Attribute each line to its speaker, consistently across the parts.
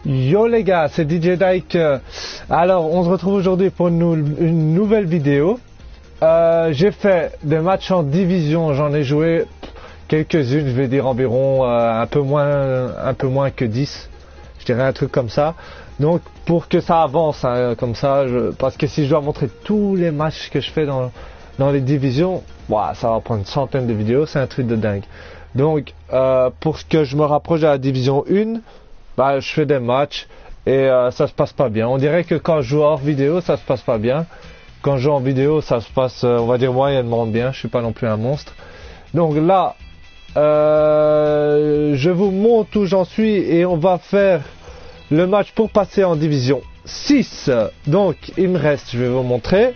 Speaker 1: Yo les gars, c'est DJ Dyke. Alors, on se retrouve aujourd'hui pour une nouvelle vidéo. J'ai fait des matchs en division, j'en ai joué quelques-unes, je vais dire environ un peu moins que 10. Je dirais un truc comme ça. Donc, pour que ça avance, hein, comme ça, parce que si je dois montrer tous les matchs que je fais dans les divisions, ça va prendre une centaine de vidéos, c'est un truc de dingue. Donc, pour que je me rapproche de la division 1, je fais des matchs et ça se passe pas bien. On dirait que quand je joue hors vidéo, ça se passe pas bien. Quand je joue en vidéo, ça se passe, on va dire, moyennement bien. Je suis pas non plus un monstre. Donc là, je vous montre où j'en suis et on va faire le match pour passer en division 6. Donc, il me reste, je vais vous montrer.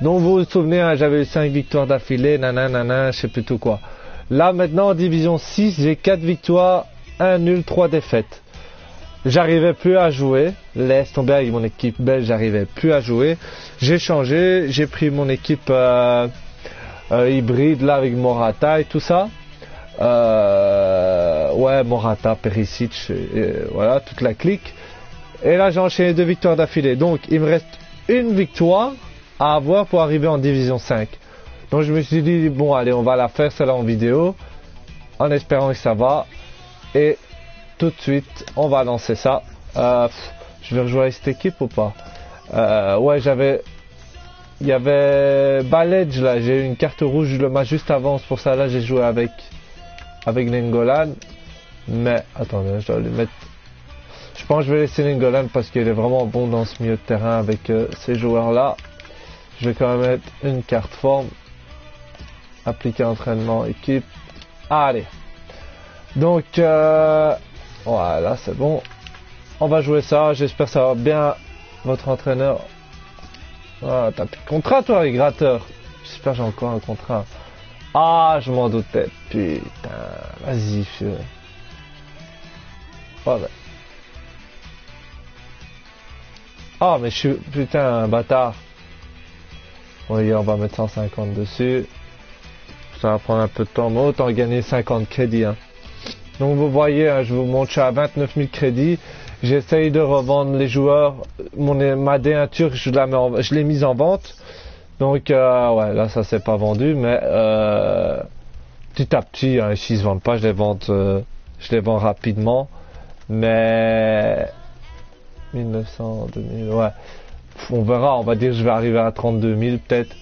Speaker 1: Donc, vous vous souvenez, hein, j'avais eu 5 victoires d'affilée, je sais plus tout quoi. Là, maintenant, en division 6, j'ai 4 victoires, 1 nul, 3 défaites. J'arrivais plus à jouer. Laisse tomber avec mon équipe belge, j'arrivais plus à jouer. J'ai changé, j'ai pris mon équipe hybride là avec Morata et tout ça. Morata, Perisic, voilà, toute la clique. Et là, j'ai enchaîné 2 victoires d'affilée. Donc, il me reste une victoire à avoir pour arriver en division 5. Donc, je me suis dit, bon, allez, on va la faire celle-là en vidéo, en espérant que ça va. Et tout de suite, on va lancer ça. Je vais rejouer avec cette équipe ou pas? Il y avait Baledge là, j'ai eu une carte rouge le match juste avant, c'est pour ça là j'ai joué avec Nengolan. Mais attendez, je dois lui mettre. Je pense que je vais laisser Nengolan parce qu'il est vraiment bon dans ce milieu de terrain avec ces joueurs là. Je vais quand même mettre une carte forme. Appliquer entraînement, équipe. Allez. Donc voilà, c'est bon. On va jouer ça, j'espère que ça va bien. Votre entraîneur. Ah, t'as plus de contrat toi les gratteurs. J'espère que j'ai encore un contrat. Ah, je m'en doutais. Putain, vas-y, vieux. Voilà. Ah, mais je suis putain un bâtard. Oui, on va mettre 150 dessus. Ça va prendre un peu de temps, mais autant gagner 50 crédits. Hein. Donc vous voyez, hein, je vous montre, je suis à 29 000 crédits. J'essaye de revendre les joueurs. Ma D1 turque, je l'ai mise en vente. Donc là ça s'est pas vendu, mais petit à petit, hein, s'ils se vendent pas, je les vends rapidement. Mais 1900, 2000, ouais. On verra, on va dire que je vais arriver à 32 000 peut-être.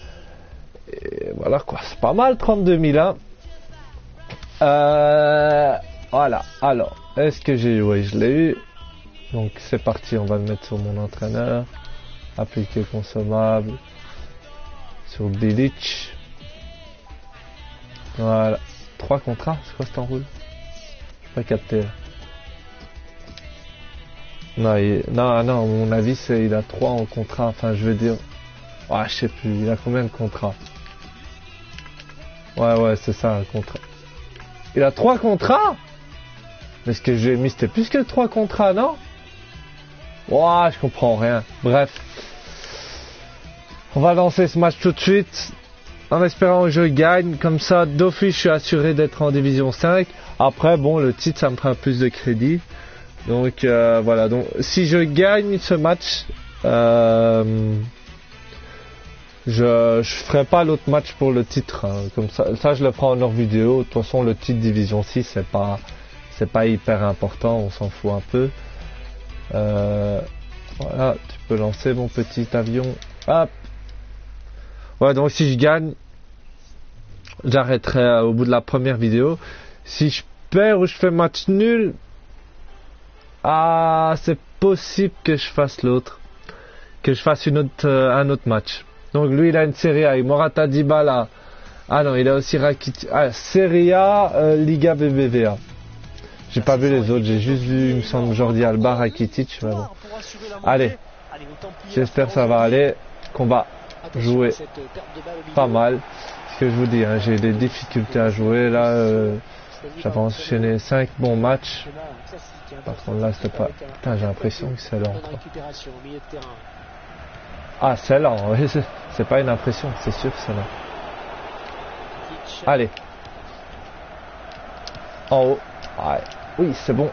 Speaker 1: Et voilà quoi, c'est pas mal 32 000 hein. Voilà, alors, est-ce que j'ai eu? Oui, je l'ai eu. Donc c'est parti, on va le mettre sur mon entraîneur. Appliquer consommable. Sur Bilic. Voilà. 3 contrats, c'est quoi cet enroule? Je n'ai pas capté. Non, à mon avis, il a 3 en contrat, enfin je veux dire. Je sais plus, il a combien de contrats? Ouais, c'est ça, un contrat. Il a 3 contrats? Mais ce que j'ai mis, c'était plus que 3 contrats, non? Je comprends rien. Bref. On va lancer ce match tout de suite. En espérant que je gagne. Comme ça, d'office, je suis assuré d'être en division 5. Après, bon, le titre, ça me fera plus de crédit. Donc, voilà. Donc, si je gagne ce match, je ferai pas l'autre match pour le titre. Hein. Comme ça, je le prends en hors vidéo. De toute façon, le titre division 6, c'est pas hyper important, on s'en fout un peu. Voilà, tu peux lancer mon petit avion. Hop. Ouais, donc si je gagne, j'arrêterai au bout de la première vidéo. Si je perds ou je fais match nul, c'est possible que je fasse l'autre. Que je fasse un autre match. Donc lui, il a une série A avec Morata, Dybala. Ah non, il a aussi Rakitic. Serie A, Liga BBVA. J'ai pas vu les autres, j'ai juste vu, il me semble, Jordi Alba, Rakitic. Mais bon. Allez, j'espère que ça va aller, qu'on va jouer pas mal. Ce que je vous dis, hein, j'ai des difficultés à jouer. Là, j'avais enchaîné 5 bons matchs. Par contre, là, c'était pas. Putain, j'ai l'impression que c'est lent. C'est lent, oui, c'est pas une impression, c'est sûr que c'est lent. Allez. En haut. Oui, c'est bon.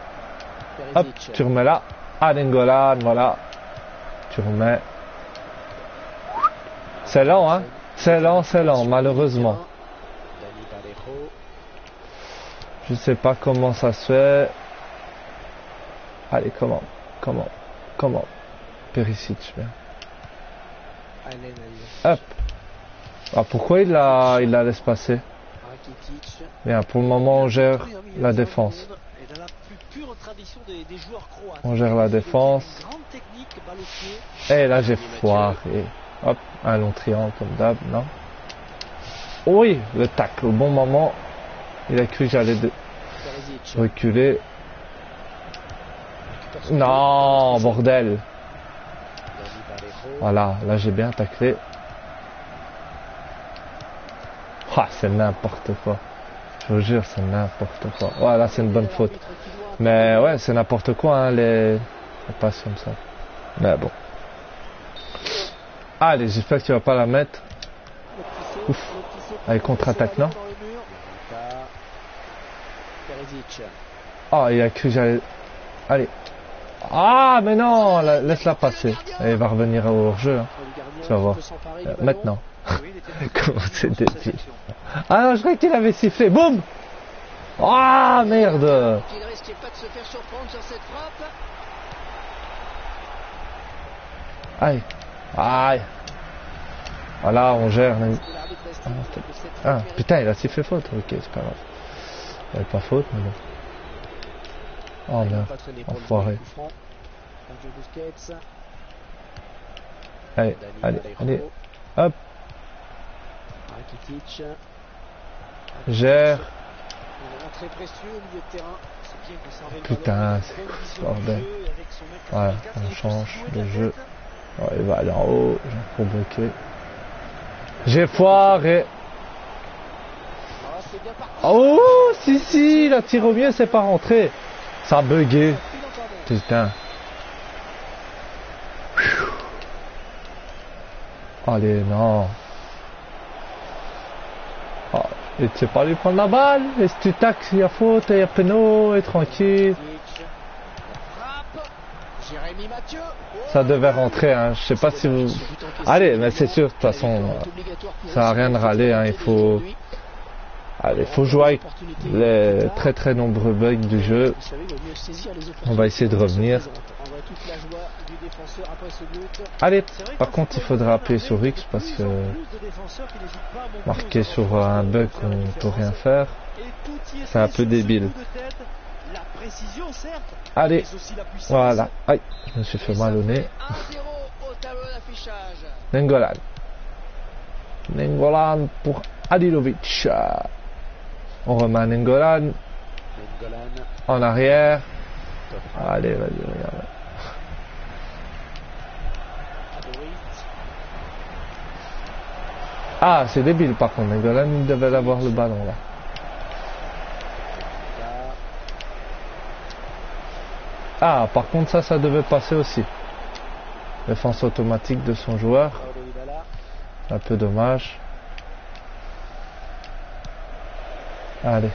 Speaker 1: Hop, tu remets là. Ah, Nengolan, voilà. Tu remets. C'est lent, hein. C'est lent, malheureusement. Je sais pas comment ça se fait. Allez, comment Perisic, bien. Hop. Ah, pourquoi il la laisse passer? Bien, pour le moment, on gère la défense. On gère la défense. Et là, j'ai foiré. Hop, un long triangle comme d'hab, non? Oui, le tacle au bon moment. Il a cru que j'allais reculer. Non, bordel. Voilà, là j'ai bien taclé. Ah, c'est n'importe quoi. Je vous jure, c'est n'importe quoi. Voilà, c'est une bonne faute. Mais ouais, c'est n'importe quoi, hein, les passes comme ça. Mais bon. Allez, j'espère que tu vas pas la mettre. Ouf. Allez, contre-attaque, non? Oh, il a cru que j'allais... Allez. Ah, mais non, laisse-la passer. Elle va revenir au hors-jeu. Hein. Tu vas voir. Maintenant. Comment c'est débile. Ah non, je croyais qu'il avait sifflé. Boum. Ah, merde. Aïe. Aïe. Voilà, on gère. Ah, putain, il a sifflé faute. Ok, c'est pas grave. Il n'y avait pas faute, mais bon. Oh merde, enfoiré. Allez, allez. Hop. Gère. Putain, c'est quoi ce bordel? Voilà, on change de jeu. Oh, il va aller en haut, pour bloquer. J'ai foiré. Oh, si, la tire au mieux, c'est pas rentré. Ça a bugué. Putain. Allez, non. Oh, et tu sais pas lui prendre la balle. Et si tu taxes, il y a faute, il y a péno, et tranquille. Ça devait rentrer, hein. Je sais pas si vous... Allez, mais c'est sûr, de toute façon, ça n'a rien de râler, hein. Il faut... Allez, faut jouer avec les très nombreux bugs du jeu. On va essayer de revenir. Allez, par contre, il faudra appuyer sur X parce que marquer sur un bug qu'on ne peut rien faire, c'est un peu débile. Allez, voilà. Aïe, je me suis fait mal au nez. Nengolan. Nengolan pour Halilovic. On remet Nengolan. En arrière. Allez, vas-y, regarde. Ah, c'est débile par contre. Nengolan, il devait avoir le ballon là. Ah, par contre, ça devait passer aussi. Défense automatique de son joueur. Un peu dommage. Allez.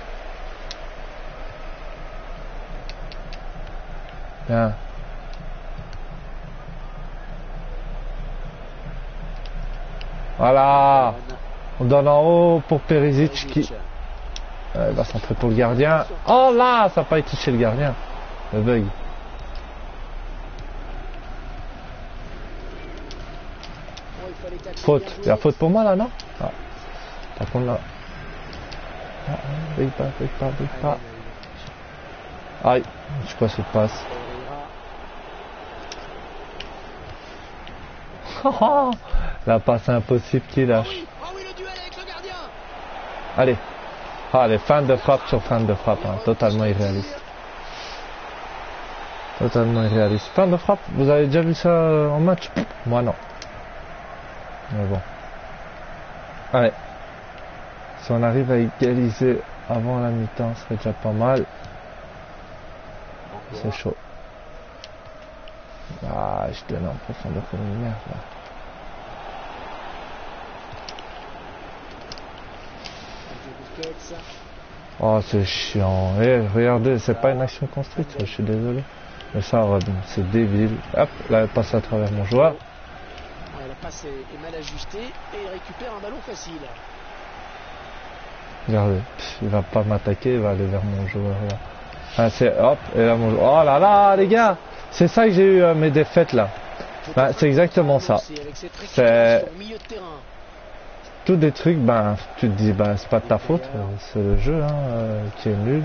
Speaker 1: Bien. Voilà. On donne en haut pour Perisic qui va centrer pour le gardien. Oh là, ça n'a pas été chez le gardien. Le bug. Faute. Il y a faute pour moi là, non? Ah. Par contre là. Ah, big pas. Aïe, je sais pas si passe. La passe impossible qui lâche. Allez. Allez, fin de frappe sur fin de frappe. Hein. Totalement irréaliste. Totalement irréaliste. Fin de frappe, vous avez déjà vu ça en match? Moi non. Mais bon. Allez. Si on arrive à égaliser avant la mi-temps, ce serait déjà pas mal. C'est chaud. Ah, je donne en profondeur comme une merde là. Oh, c'est chiant. Eh, regardez, c'est pas une action construite, ça, je suis désolé. Mais ça, Robin, c'est débile. Hop, là, elle passe à travers mon joueur.
Speaker 2: Ouais, la passe est mal ajustée et il récupère un ballon facile.
Speaker 1: Regardez, il va pas m'attaquer, il va aller vers mon joueur là. Ah, c'est hop, et là mon joueur. Oh là là, les gars, c'est ça que j'ai eu mes défaites là. Bah, c'est exactement ça. C'est tous des trucs, ben tu te dis, ben c'est pas de ta faute, c'est le jeu qui est nul.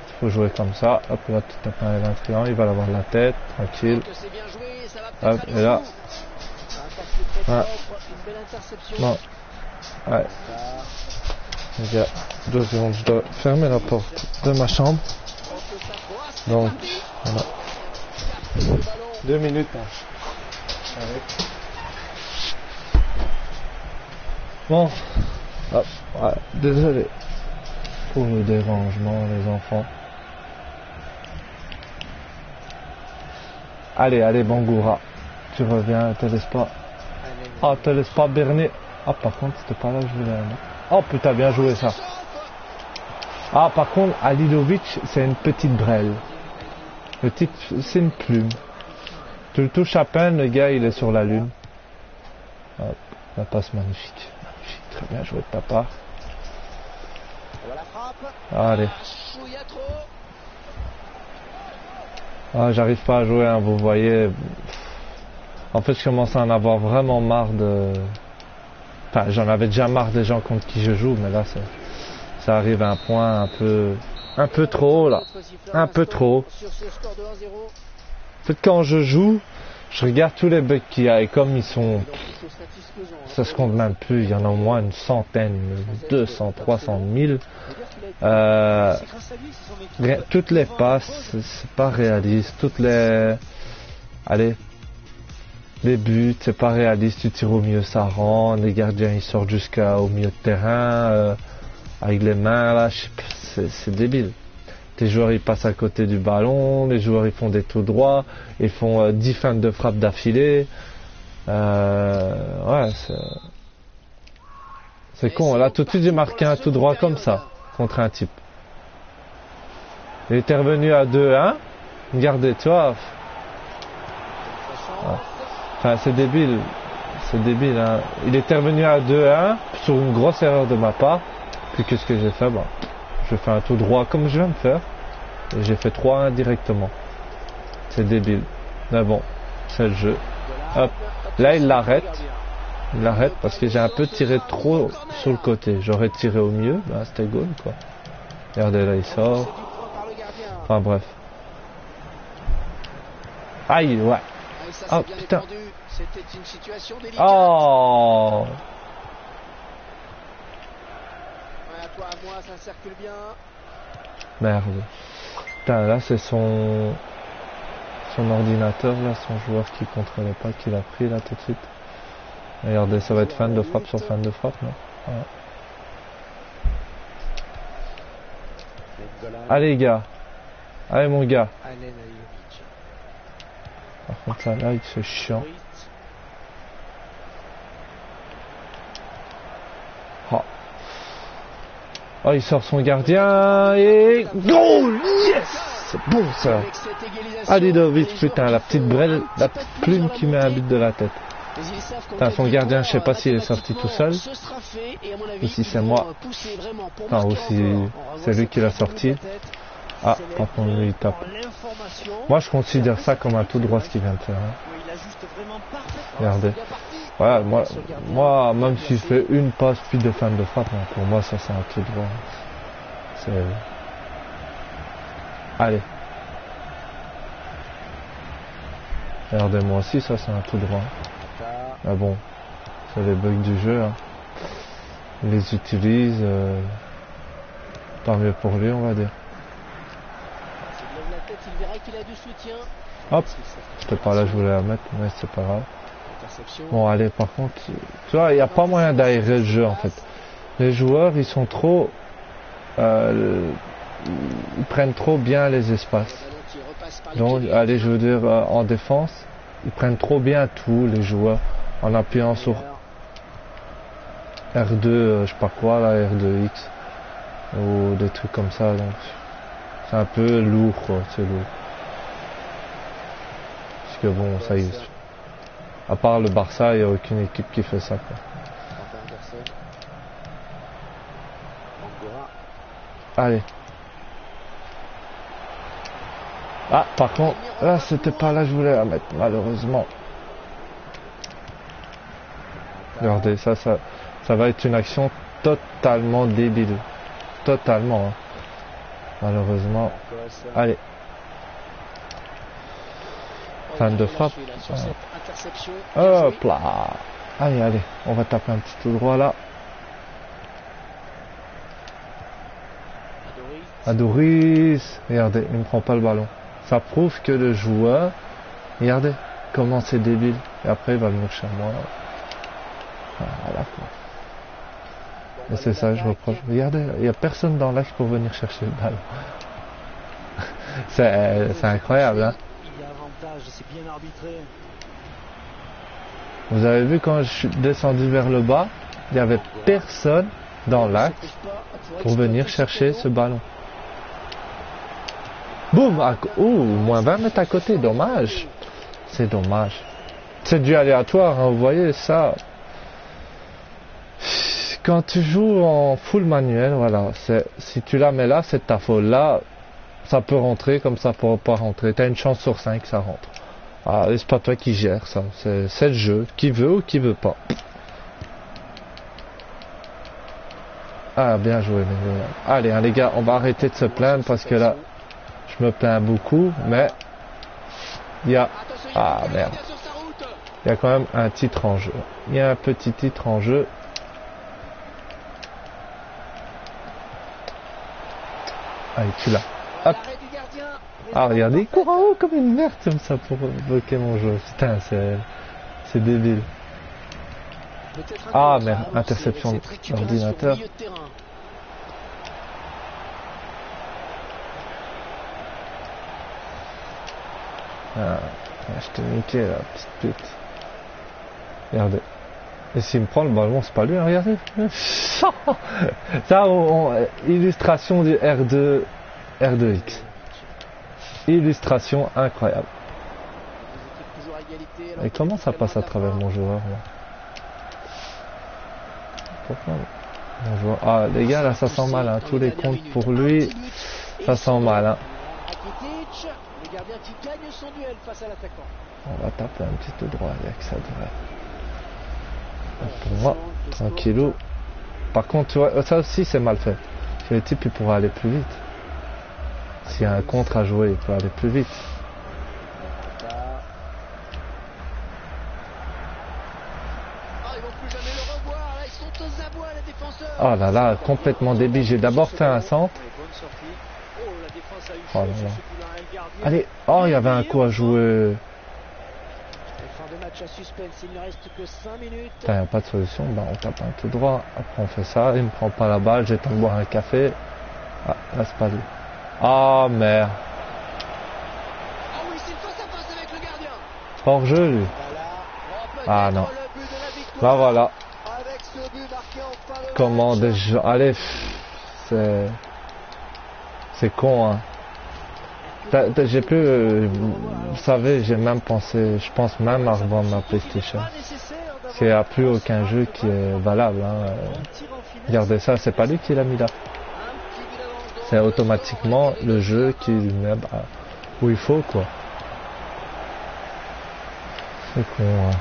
Speaker 1: Il faut jouer comme ça. Hop là, tout à fait un triangle, il va l'avoir de la tête, tranquille. Hop, et là. Ouais. Non. Ouais. Il y a 2 secondes, je dois fermer la porte de ma chambre. Donc, voilà. 2 minutes. Hein. Bon. Hop, ouais. Désolé pour le dérangement, les enfants. Allez, allez, Bangoura. Tu reviens, te laisse pas. Ah, te laisse pas berner. Ah, par contre, c'était pas là que je voulais aller. Oh putain, bien joué ça. Ah, par contre, Alilovic, c'est une petite brêle. C'est une plume. Tu le touches à peine, le gars, il est sur la lune. Hop, la passe magnifique. Magnifique, très bien joué de ta part. Allez. Ah, j'arrive pas à jouer, hein, vous voyez. En fait, je commence à en avoir vraiment marre de... Enfin, j'en avais déjà marre des gens contre qui je joue, mais là, ça arrive à un point un peu trop, là. Un peu trop. En fait, quand je joue, je regarde tous les bugs qu'il y a, et comme ils sont... Ça se compte même plus, il y en a au moins une centaine, 200, 300 000. Toutes les passes, c'est pas réaliste. Toutes les... Allez... Les buts, c'est pas réaliste, tu tires au milieu, ça rend. Les gardiens, ils sortent jusqu'au milieu de terrain, avec les mains, là, c'est débile. Tes joueurs, ils passent à côté du ballon, les joueurs, ils font des tout droits, ils font 10 feintes de frappe d'affilée. Ouais, c'est con. Là, tout de suite, j'ai marqué un tout droit comme ça, contre un type. Il était revenu à 2-1. Regardez, tu vois. Ouais. Enfin, c'est débile, hein. Il est revenu à 2-1 sur une grosse erreur de ma part. Puis qu'est-ce que j'ai fait? Bon, je fais un tout droit comme je viens de faire. Et j'ai fait 3-1 directement. C'est débile. Mais bon, c'est le jeu. Hop. Là, il l'arrête. Il l'arrête parce que j'ai un peu tiré trop sur le côté. J'aurais tiré au mieux. Ben, c'était goal, quoi. Regardez, là, il sort. Enfin, bref. Aïe, ouais. Oh putain. Oh. Merde. Putain, là c'est son ordinateur, là, son joueur qui contrôlait pas, qui l'a pris là tout de suite. Regardez, ça va être fan de frappe sur fan de frappe, non? Ouais. Allez, gars. Allez, mon gars. Par contre, ça là, c'est chiant. Oh. Oh, il sort son gardien et... Goal! Yes! C'est bon, ça. Alilovic, putain, la petite brêle, la petite plume qui met un but de la tête. Putain, son gardien, je sais pas s'il est sorti tout seul. Ou si c'est moi. Enfin, ou si c'est lui qui l'a sorti. Ah, par contre, lui, il tape. Moi, je considère ça comme un tout droit ce qu'il vient de faire. Hein. Regardez. Voilà, moi, même si je fais une passe puis de fin de frappe, hein, pour moi, ça, c'est un tout droit. C'est... Allez. Regardez, moi aussi, ça, c'est un tout droit. Ah bon, c'est les bugs du jeu. Hein. Il les utilise. Tant mieux pour lui, on va dire. Hop, c'était pas là, je voulais la mettre, mais c'est pas grave. Bon, allez, par contre, tu vois, il n'y a pas moyen d'aérer le jeu en fait. Les joueurs, ils sont trop. Ils prennent trop bien les espaces. Donc, allez, je veux dire, en défense, ils prennent trop bien tout, les joueurs, en appuyant sur R2, je sais pas quoi, là, R2X. ou des trucs comme ça, donc c'est un peu lourd quoi, c'est lourd. Parce que bon, ça y est, à part le Barça, il n'y a aucune équipe qui fait ça quoi. Allez. Ah, par contre, là, c'était pas là que je voulais la mettre, malheureusement. Regardez, ça va être une action totalement débile. Totalement. Hein. Malheureusement. Allez. Fan de frappe. Hop là. Allez, allez. On va taper un petit tout droit là. Adoris. Regardez, il ne prend pas le ballon. Ça prouve que le joueur... Regardez comment c'est débile. Et après, il va venir chez moi. Voilà quoi. Et c'est ça, je reproche. Regardez, il n'y a personne dans l'axe pour venir chercher le ballon. C'est incroyable, hein. Vous avez vu quand je suis descendu vers le bas, il n'y avait personne dans l'axe pour venir chercher ce ballon. Boum! Moins 20 mètres à côté, dommage. C'est dommage. C'est du aléatoire, hein, vous voyez ça. Quand tu joues en full manuel, voilà, si tu la mets là, c'est ta faute. Là, ça peut rentrer comme ça peut pas rentrer. T'as une chance sur 5, ça rentre. Ah, c'est pas toi qui gère ça. C'est le jeu. Qui veut ou qui veut pas. Ah, bien joué. Allez, hein, les gars, on va arrêter de se plaindre parce que là, je me plains beaucoup, mais il y a... Ah, merde. Il y a quand même un titre en jeu. Il y a un petit titre en jeu. Allez, tu l'as. Hop. Ah, regardez, il court en haut comme une merde comme ça pour bloquer mon jeu. Putain, c'est débile. Ah, merde, interception d'ordinateur. Ah, je t'ai niqué la petite pute. Regardez. Et s'il me prend le ballon, c'est pas lui, hein, regardez. Ça, illustration du R2X. Illustration incroyable. Et comment ça passe à travers mon joueur là? Pourquoi mon joueur... Ah, les gars, là, ça sent mal, hein. Tous les comptes pour lui, ça sent mal, hein. On va taper un petit peu droit avec ça devrait. Pour moi, tranquillou. Par contre, tu vois, ça aussi c'est mal fait. Le type il pourra aller plus vite. S'il y a un contre à jouer, il peut aller plus vite. Oh là là, complètement débile. J'ai d'abord fait un centre. Oh là là. Allez, oh il y avait un coup à jouer. Il n'y a pas de solution, ben on tape un tout droit, après on fait ça, il me prend pas la balle, j'ai le temps de boire un café. Ah, là c'est pas lui. Ah merde. Hors jeu lui. Ah non. Bah voilà. Comment déjà. Allez, c'est con hein. J'ai plus, vous savez, j'ai même pensé, je pense même à revendre ma PlayStation. Parce qu'il n'y a plus aucun jeu qui est valable. Hein. Regardez ça, c'est pas lui qui l'a mis là. C'est automatiquement le jeu qui met où il faut quoi. C'est con.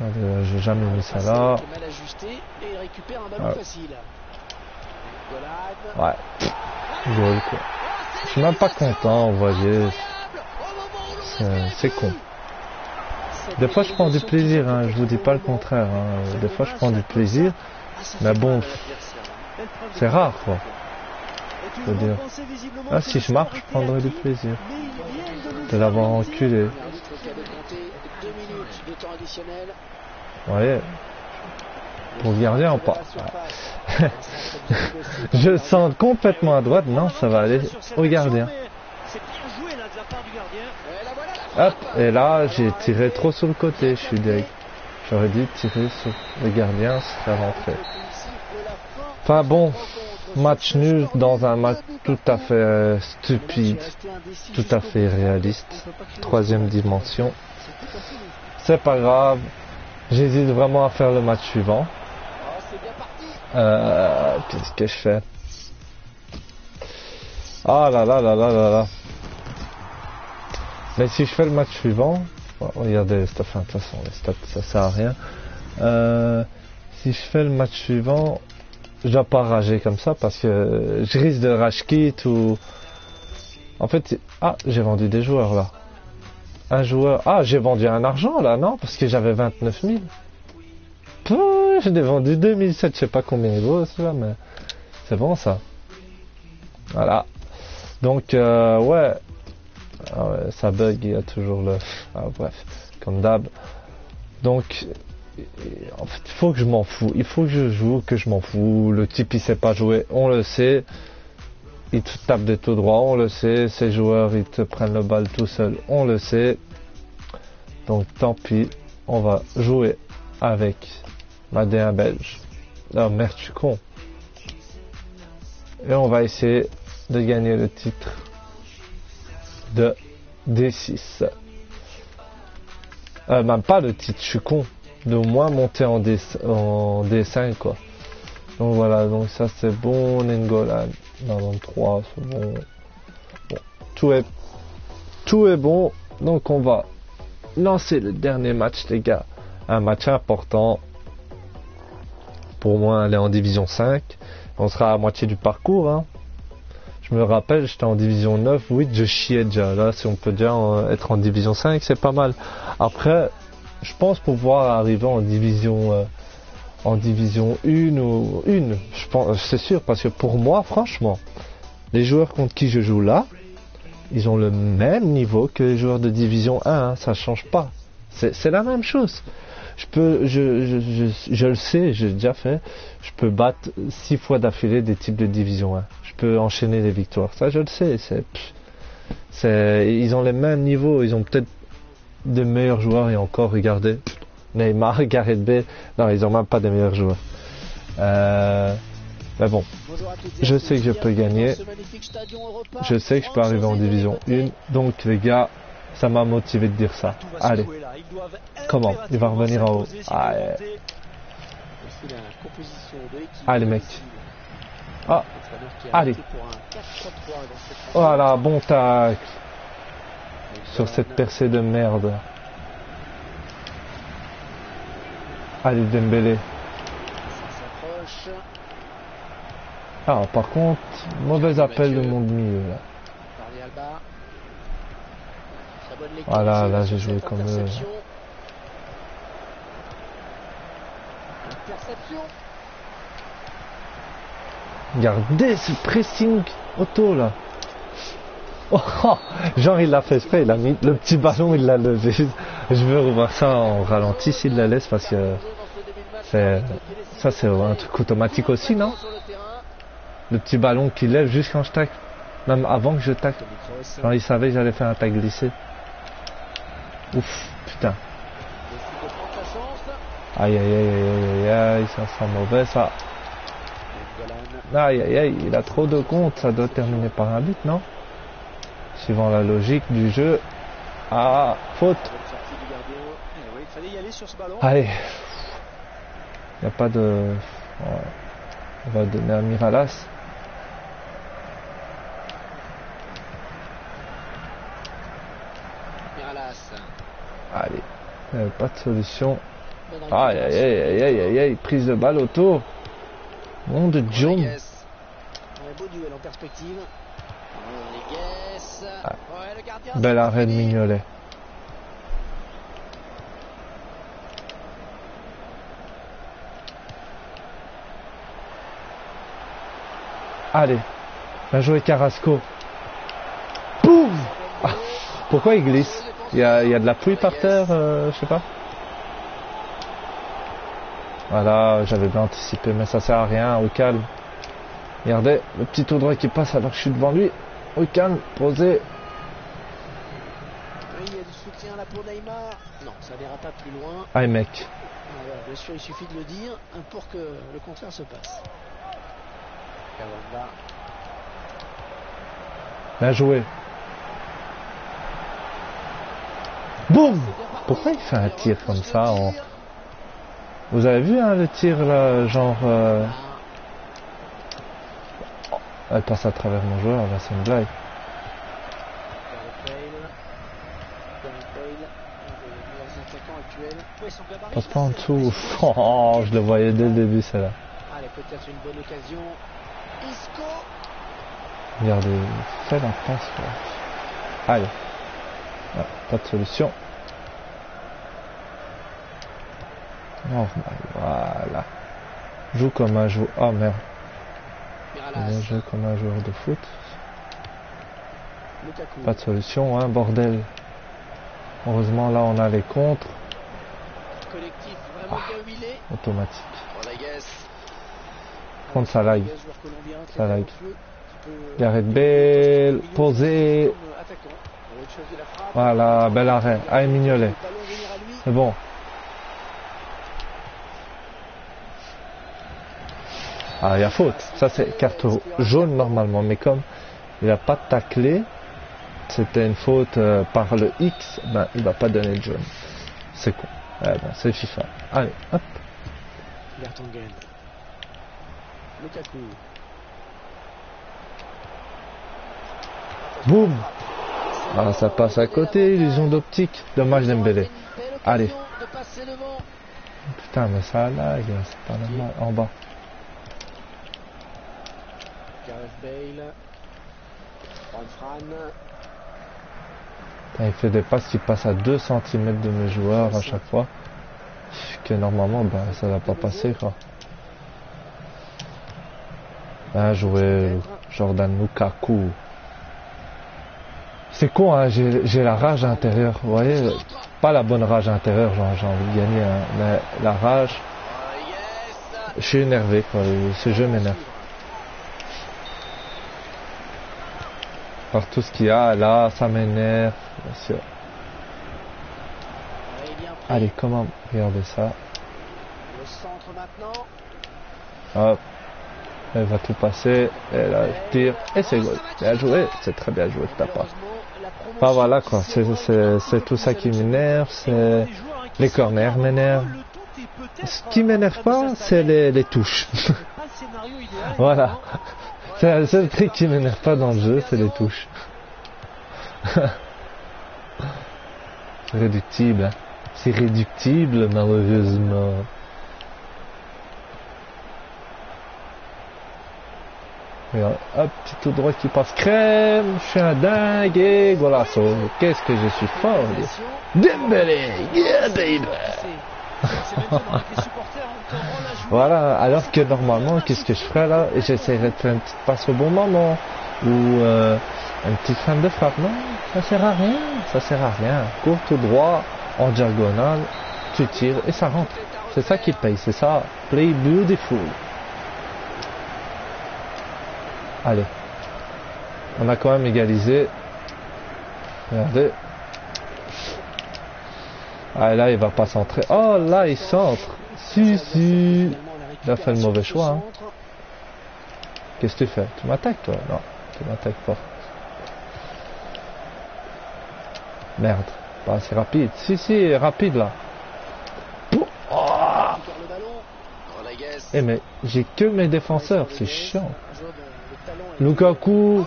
Speaker 1: Hein. J'ai jamais mis ça là. Ouais. Goal quoi. Je suis même pas content, vous voyez. C'est con. Des fois je prends du plaisir, hein, je vous dis pas le contraire. Hein. Des fois je prends du plaisir, mais bon, c'est rare quoi. Je veux dire. Ah, si je marche, je prendrais du plaisir. De l'avoir enculé. Vous voyez. Pour le gardien ou pas. Ouais. Je sens complètement à droite, non, ça va aller au gardien. Hop, et là j'ai tiré trop sur le côté, je suis deg. J'aurais dû tirer sur le gardien, ça serait rentré. Enfin bon, match nul dans un match tout à fait stupide, tout à fait réaliste. Troisième dimension. C'est pas grave. J'hésite vraiment à faire le match suivant. Qu'est-ce que je fais? Ah là là là là là là. Mais si je fais le match suivant, regardez les stats, de toute façon les stats ça sert à rien. Si je fais le match suivant, je dois pas rager comme ça parce que je risque de rage quit ou... En fait, j'ai vendu des joueurs là. Un joueur... j'ai vendu un argent là, non? Parce que j'avais 29 000. Je l'ai vendu 2007, je sais pas combien il vaut ça, mais c'est bon ça. Voilà. Donc, ouais. Ça bug, il y a toujours le... bref, comme d'hab. Donc, en fait, il faut que je m'en fous. Il faut que je joue, que je m'en fous. Le type, il sait pas jouer, on le sait. Il te tape des tout droits, on le sait. Ces joueurs, ils te prennent le bal tout seul, on le sait. Donc, tant pis. On va jouer avec ma D1 belge. Oh merde, je suis con. Et on va essayer de gagner le titre de D6. Même pas le titre, je suis con. De au moins monter en D5 quoi. Donc voilà, donc ça c'est bon. Nengolan 93, c'est bon. Bon, tout est bon. Donc on va lancer le dernier match les gars. Un match important. Pour moi aller en division 5. On sera à moitié du parcours hein. Je me rappelle, j'étais en division 9, 8, je chiais déjà. Là, si on peut déjà être en division 5, c'est pas mal. Après, je pense pouvoir arriver en division 1 ou 1. Je pense, c'est sûr, parce que pour moi, franchement, les joueurs contre qui je joue là, ils ont le même niveau que les joueurs de division 1. Hein, ça change pas. C'est la même chose. Je le sais, j'ai déjà fait. Je peux battre 6 fois d'affilée des types de division 1. Je peux enchaîner les victoires. Ça, je le sais. Ils ont les mêmes niveaux. Ils ont peut-être des meilleurs joueurs et encore, regardez. Neymar, Gareth Bale. Non, ils ont même pas des meilleurs joueurs. Mais bon, je sais que je peux gagner. Je sais que je peux arriver en division 1. Donc, les gars, ça m'a motivé de dire ça. Allez. Comment? Il va revenir en haut. Allez mec. Allez. Voilà, bon tac. Sur cette percée de merde. Allez Dembélé. Par contre, mauvais appel de mon milieu là. Voilà, là j'ai joué comme eux. Regardez ce pressing auto là. Genre il l'a fait exprès, il a mis le petit ballon, il l'a levé. Je veux revoir ça en ralenti s'il la laisse parce que ça c'est un truc automatique aussi, non? Le petit ballon qu'il lève juste quand je tacle, même avant que je tacle. Genre il savait que j'allais faire un tac glissé. Ouf, putain. Aïe aïe aïe aïe aïe aïe, ça sent mauvais ça. Aïe aïe aïe, il a trop de comptes, ça doit terminer par un but, non? Suivant la logique du jeu. Faute. Allez. Il n'y a pas de... On va donner à Miralas. Allez. Pas de solution. Aïe aïe aïe aïe aïe aïe aïe, prise de balle autour. Nom de John. Bel arrêt de Mignolet. Allez, bien joué Carrasco. Boum. Pourquoi il glisse? Il y a de la pluie par terre, je sais pas. Voilà, j'avais bien anticipé, mais ça sert à rien, au calme. Regardez, le petit tour droit qui passe alors que je suis devant lui. Au calme, posé.
Speaker 2: Il y a du soutien là pour Neymar. Non, ça n'ira pas plus loin.
Speaker 1: Aïe mec.
Speaker 2: Bien sûr, il suffit de le dire pour que le contraire se passe. Kawanda.
Speaker 1: Bien joué. Boum! Pourquoi il fait un tir comme ça Vous avez vu hein, le tir là, genre... Elle passe à travers mon joueur, là c'est une blague. Passe pas en dessous. Oh, je le voyais dès le début celle-là.
Speaker 2: Allez, peut-être une bonne occasion. Isco.
Speaker 1: Regardez, fais la passe. Quoi. Allez. Ah, pas de solution. Normal, voilà. Joue comme un joueur. Oh merde. Joue comme un joueur de foot.
Speaker 2: Lukaku.
Speaker 1: Pas de solution, hein, bordel. Heureusement là on a les contres.
Speaker 2: Collectif vraiment bien huilé.
Speaker 1: Automatique.
Speaker 2: Rodriguez.
Speaker 1: Contre ça lag.
Speaker 2: Joueur colombien qui
Speaker 1: Ça
Speaker 2: est
Speaker 1: lag.
Speaker 2: talentueux, qui peut-
Speaker 1: Gareth Bale, posé.
Speaker 2: comme attaquant. On va choisir la frappe.
Speaker 1: Voilà, bel arrêt. Ah, et Mignolet.
Speaker 2: Le ballon venir à lui.
Speaker 1: C'est bon. Ah, il y a faute. Ça, c'est carte jaune normalement. Mais comme il n'a pas taclé, c'était une faute par le X, ben, il va pas donner de jaune. C'est con. Ouais, bon, c'est FIFA. Allez, hop.
Speaker 2: Vertonghen. Lukaku.
Speaker 1: Boum. Ah, ça passe à côté. Illusion d'optique. Dommage Dembélé. Allez.
Speaker 2: De passer devant.
Speaker 1: Putain, mais ça lag. C'est pas normal. En bas.
Speaker 2: Gareth Bale. Fran.
Speaker 1: Il fait des passes qui passent à 2 cm de mes joueurs à chaque fois. Que normalement, ben, ça va pas passer, quoi. Bien joué, Jordan Lukaku. C'est con, hein, j'ai la rage intérieure. Vous voyez, pas la bonne rage intérieure, genre j'ai envie de gagner, hein, mais la rage. Je suis énervé, quoi. Ce jeu m'énerve. Par tout ce qu'il y a là, ça m'énerve, bien sûr. Allez, comment regardez ça.
Speaker 2: Le centre maintenant.
Speaker 1: Hop. Elle va tout passer. Et là, elle tire. Et c'est goal. Bien joué. C'est très bien joué de ta part. Bah voilà quoi. C'est tout ça qui m'énerve. C'est les corners m'énervent. Ce qui m'énerve pas, c'est les touches. Voilà. C'est le seul truc qui m'énerve pas dans le jeu, c'est les touches. C'est réductible. Hein. C'est réductible, malheureusement. Regarde, hop, petit tout droit qui passe crème. Je suis un dingue et golasso. Qu'est-ce que je suis fort. Dembélé, yeah baby. Voilà, alors que normalement, qu'est-ce que je ferais là? J'essaierais de faire une petite passe au bon moment. Ou une petite fin de frappe. Non, ça sert à rien. Ça sert à rien. Cours tout droit, en diagonale, tu tires et ça rentre. C'est ça qui paye, c'est ça. Play beautiful. Allez. On a quand même égalisé. Regardez. Ah là il va pas centrer. Oh là il centre. Si. Il a fait le mauvais choix. Hein. Qu'est-ce que tu fais? Tu m'attaques toi? Non, tu m'attaques pas. Merde. Pas assez rapide. Si, rapide là. Oh. Eh mais j'ai que mes défenseurs, c'est chiant. Lukaku.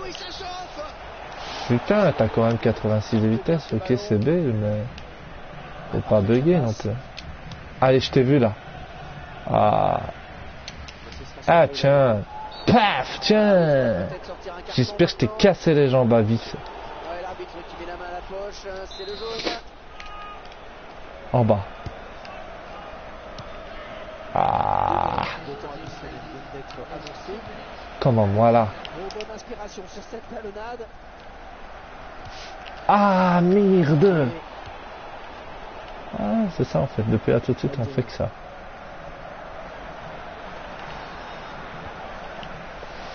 Speaker 1: Putain, t'as quand même 86 de vitesse. Ok, c'est belle, mais faut pas bugger non plus. Allez, je t'ai vu là. Ah tiens. Paf, tiens. J'espère que je t'ai cassé les jambes à vif. En bas. Ah. Comment, voilà. Ah, merde. Ah, c'est ça en fait. Depuis là tout de suite, on fait que ça.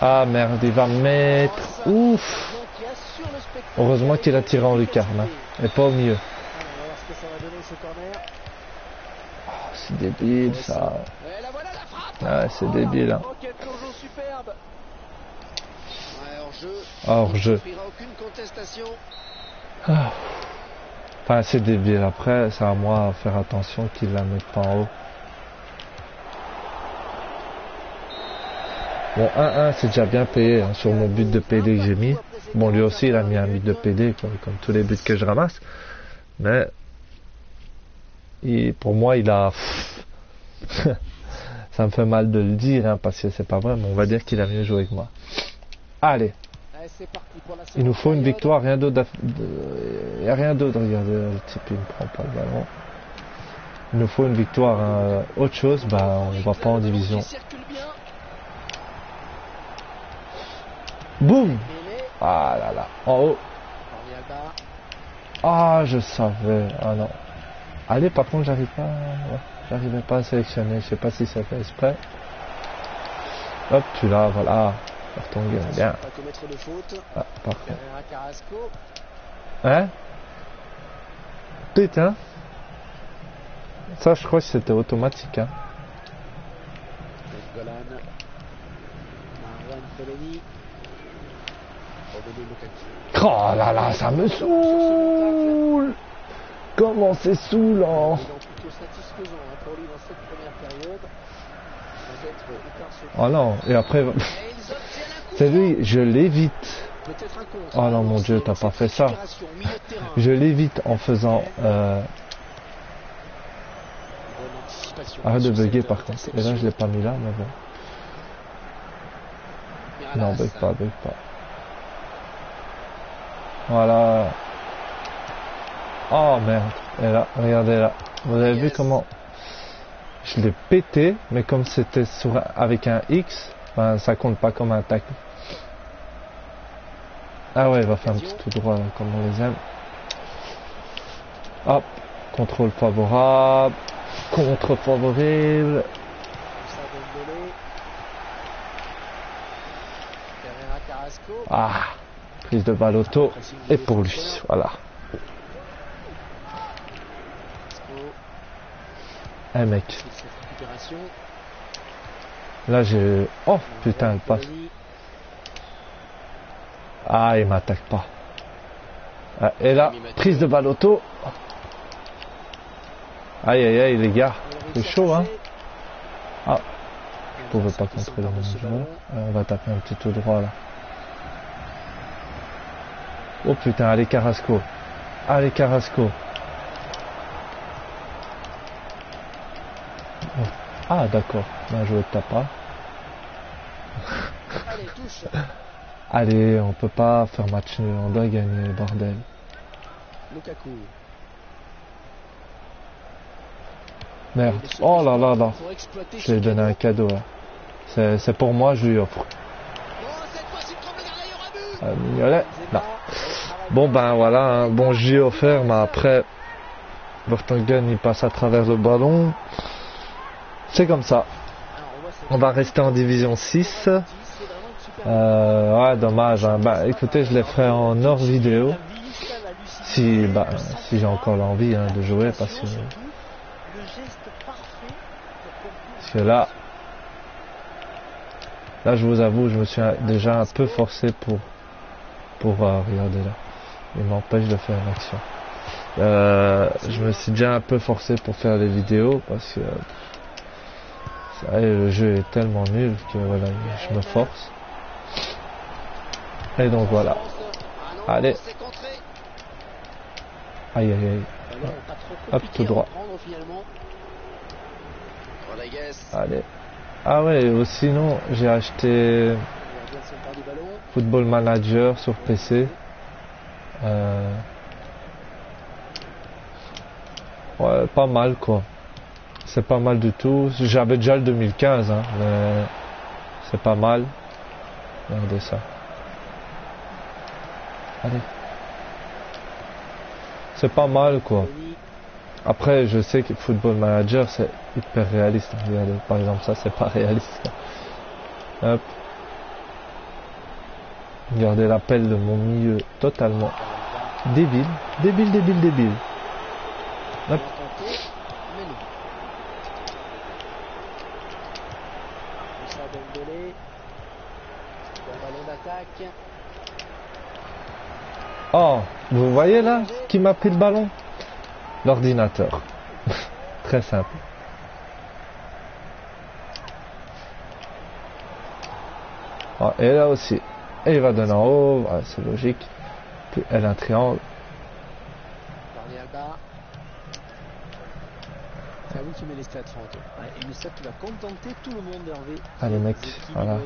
Speaker 1: Ah merde, il va mettre. Ouf. Heureusement qu'il a tiré en lucarne. Hein. Et pas au milieu. Oh, c'est débile ça. Ah, c'est débile. Hein. Hors jeu.
Speaker 2: Aucune contestation.
Speaker 1: Ah. Enfin, c'est débile. Après, c'est à moi de faire attention qu'il la mette pas en haut. Bon, 1-1, c'est déjà bien payé hein, sur mon but de PD que j'ai mis. Bon, lui aussi, il a mis un but de PD, comme tous les buts que je ramasse. Mais, pour moi, il a... Ça me fait mal de le dire, hein, parce que c'est pas vrai, mais on va dire qu'il a mieux joué que moi. Allez. Il nous faut une victoire, rien d'autre. Il n'y a rien d'autre, regardez, le type il ne prend pas le ballon. Il nous faut une victoire, hein. Autre chose, bah on va pas en division. Boum. Ah là là, en haut. Ah, je savais, ah non. Allez, par contre, j'arrivais pas à sélectionner, je sais pas si ça fait exprès. Hop, tu l'as, voilà. Bien. Ah, parfait. Hein? Putain. Ça, je crois que c'était automatique, hein. Oh là là, ça me saoule. Comment c'est saoulant. Oh non, et après... C'est lui, je l'évite. Oh non, mon Dieu, t'as pas fait ça. Je l'évite en faisant... Arrête de bugger par contre. Et là, je l'ai pas mis là, mais bon. Non, bug pas. Voilà. Oh merde. Et là, regardez là. Vous avez vu comment... Je l'ai pété, mais comme c'était avec un X, ben, ça compte pas comme un tacle. Ah ouais, il va faire un petit tout droit, là, comme on les aime. Hop, contrôle favorable, contre favorable. Ah, prise de balle auto, et pour lui, voilà. Eh mec. Là j'ai... Oh putain, elle passe. Ah, il m'attaque pas. Ah, et là, prise de balle auto. Aïe aïe aïe les gars, c'est chaud hein. Ah, je pouvais pas contrôler mon joueur. On va taper un petit tout droit là. Oh putain, allez Carrasco. Allez Carrasco. Oh. Ah d'accord, bien joué de ta part. Allez, on peut pas faire match nul, on doit gagner, bordel.
Speaker 2: Lukaku.
Speaker 1: Merde. Oh là là là. Je lui ai donné un cadeau là. C'est pour moi, je lui offre. Mignolet. Non. Bon ben voilà, hein. Bon j'ai offert, mais après Vertonghen il passe à travers le ballon. C'est comme ça. On va rester en division 6. Ouais, dommage. Hein. Bah écoutez, je les ferai en hors vidéo. Si j'ai encore l'envie hein, de jouer parce que là je vous avoue, je me suis déjà un peu forcé pour regarder là. Il m'empêche de faire une action. Je me suis déjà un peu forcé pour faire les vidéos parce que le jeu est tellement nul que voilà, je me force. Et donc voilà. Allez. Aïe aïe aïe. Hop, tout droit. Allez. Ah ouais, sinon j'ai acheté Football Manager sur PC. Ouais, pas mal quoi. C'est pas mal du tout. J'avais déjà le 2015, hein, mais c'est pas mal. Regardez ça. Allez. C'est pas mal quoi. Après, je sais que Football Manager c'est hyper réaliste. Regardez, par exemple, ça c'est pas réaliste. Hop. Regardez l'appel de mon milieu totalement débile. Débile. Hop.
Speaker 2: d'attaque.
Speaker 1: Oh, vous voyez là qui m'a pris le ballon? L'ordinateur. Très simple. Oh, et là aussi. Et il va donner en haut, ah, c'est logique. Puis elle a un triangle.
Speaker 2: Barniaba. C'est à vous qui met les stats, Franck. Ouais, une stat qui va contenter tout le monde, Hervé.
Speaker 1: Allez mec, voilà.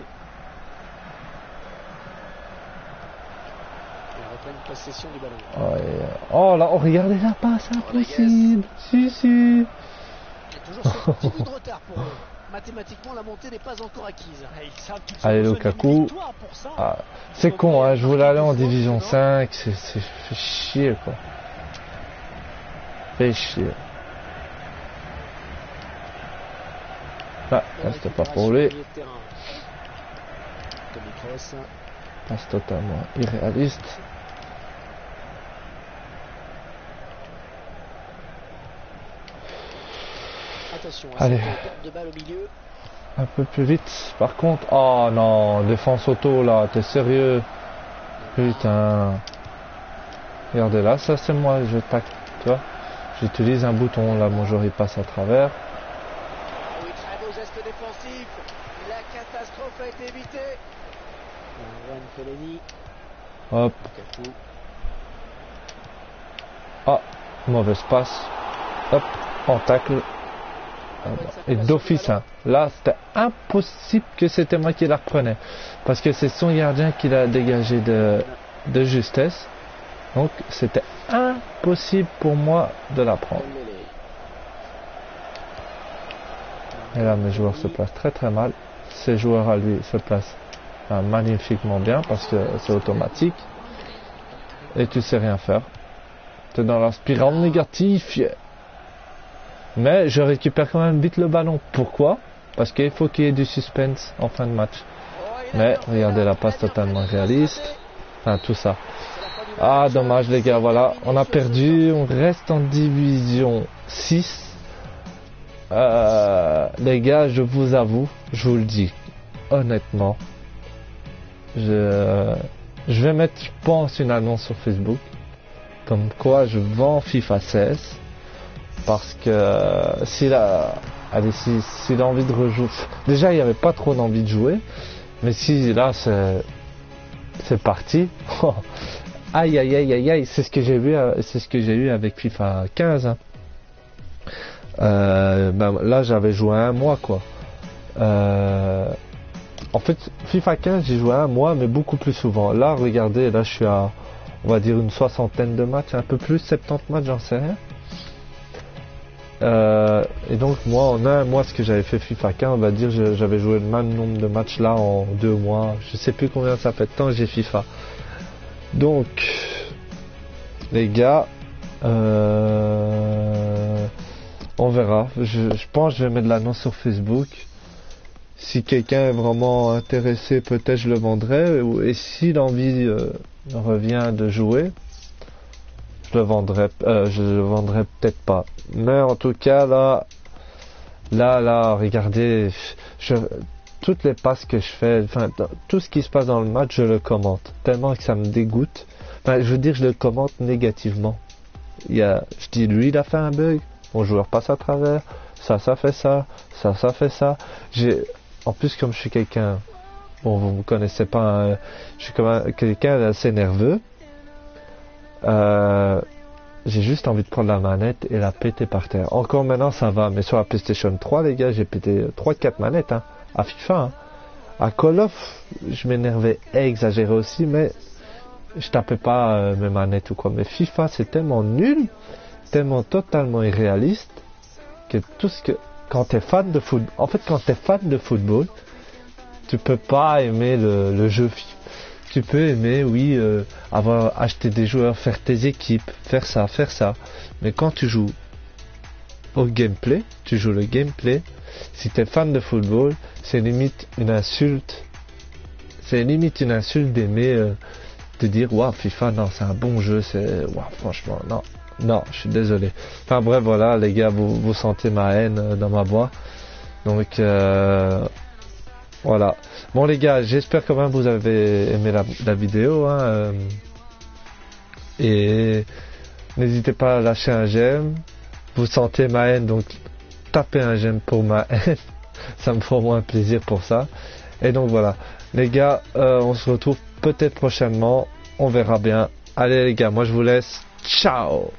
Speaker 2: Pleine possession du ballon.
Speaker 1: Oh, oh là, oh, regardez la passe, impossible. Si, si.
Speaker 2: Il y a toujours ce petit bout de retard pour eux. Mathématiquement, la montée n'est pas encore acquise.
Speaker 1: Allez, Lukaku. Ah, c'est con, hein, je voulais aller en division 5. C'est fait chier, quoi. Fait chier. Ah, c'était pas pour lui. Passe totalement irréaliste.
Speaker 2: Attention,
Speaker 1: allez,
Speaker 2: de balle au milieu.
Speaker 1: Un peu plus vite. Par contre, oh non, défense auto là, t'es sérieux? Putain. Regardez là, ça c'est moi, je tac, tu vois. J'utilise un bouton là, mon joueur il passe à travers.
Speaker 2: Oui, très beau geste défensif. La catastrophe a été évitée.
Speaker 1: Hop. Ah, mauvaise passe. Hop, en tacle. Et d'office, hein. Là, c'était impossible que c'était moi qui la reprenais. Parce que c'est son gardien qui l'a dégagé de justesse. Donc, c'était impossible pour moi de la prendre. Et là, mes joueurs se placent très très mal. Ces joueurs à lui se placent magnifiquement bien parce que c'est automatique. Et tu sais rien faire. Tu es dans la spirale négative. Mais je récupère quand même vite le ballon. Pourquoi? Parce qu'il faut qu'il y ait du suspense en fin de match. Mais regardez la passe totalement réaliste. Enfin tout ça. Ah dommage les gars, voilà. On a perdu. On reste en division 6. Les gars, je vous avoue, je vous le dis honnêtement. Je vais mettre, je pense, une annonce sur Facebook. Comme quoi je vends FIFA 16. Parce que s'il a envie de rejouer, déjà il n'y avait pas trop d'envie de jouer, mais si là c'est parti, aïe aïe aïe aïe aïe, c'est ce que j'ai eu avec FIFA 15. Hein. Là j'avais joué un mois quoi. En fait FIFA 15 j'ai joué un mois mais beaucoup plus souvent. Là regardez, là je suis à on va dire une soixantaine de matchs, un peu plus, 70 matchs, j'en sais rien. Et donc moi en un mois ce que j'avais fait FIFA 15 on va dire j'avais joué le même nombre de matchs là en 2 mois, je sais plus combien ça fait de temps que j'ai FIFA. Donc les gars on verra, je pense que je vais mettre l'annonce sur Facebook. Si quelqu'un est vraiment intéressé peut-être je le vendrai, et si l'envie revient de jouer je le vendrai peut-être pas. Mais en tout cas, là, regardez, toutes les passes que je fais, enfin, tout ce qui se passe dans le match, je le commente. Tellement que ça me dégoûte. Enfin, je veux dire, je le commente négativement. Je dis, lui, il a fait un bug. Mon joueur passe à travers. Ça fait ça. Ça fait ça. En plus, comme je suis quelqu'un, bon, vous me connaissez pas, hein, je suis comme quelqu'un d'assez nerveux. J'ai juste envie de prendre la manette et la péter par terre. Encore maintenant ça va, mais sur la PlayStation 3 les gars j'ai pété 3-4 manettes hein, à FIFA. Hein. À Call of je m'énervais exagéré aussi, mais je tapais pas mes manettes ou quoi. Mais FIFA c'est tellement nul, tellement totalement irréaliste que tout ce que quand t'es fan de football, en fait quand t'es fan de football, tu peux pas aimer le jeu FIFA. Tu peux aimer, oui, avoir acheté des joueurs, faire tes équipes, faire ça. Mais quand tu joues au gameplay, tu joues le gameplay. Si tu es fan de football, c'est limite une insulte. C'est limite une insulte d'aimer, de dire, waouh, FIFA, non, c'est un bon jeu, c'est, waouh, franchement, non, je suis désolé. Enfin bref, voilà, les gars, vous sentez ma haine dans ma voix. Donc, Voilà. Bon les gars, j'espère quand même que vous avez aimé la vidéo. Hein, et n'hésitez pas à lâcher un j'aime. Vous sentez ma haine, donc tapez un j'aime pour ma haine. Ça me fera moins plaisir pour ça. Et donc voilà. Les gars, on se retrouve peut-être prochainement. On verra bien. Allez les gars, moi je vous laisse. Ciao!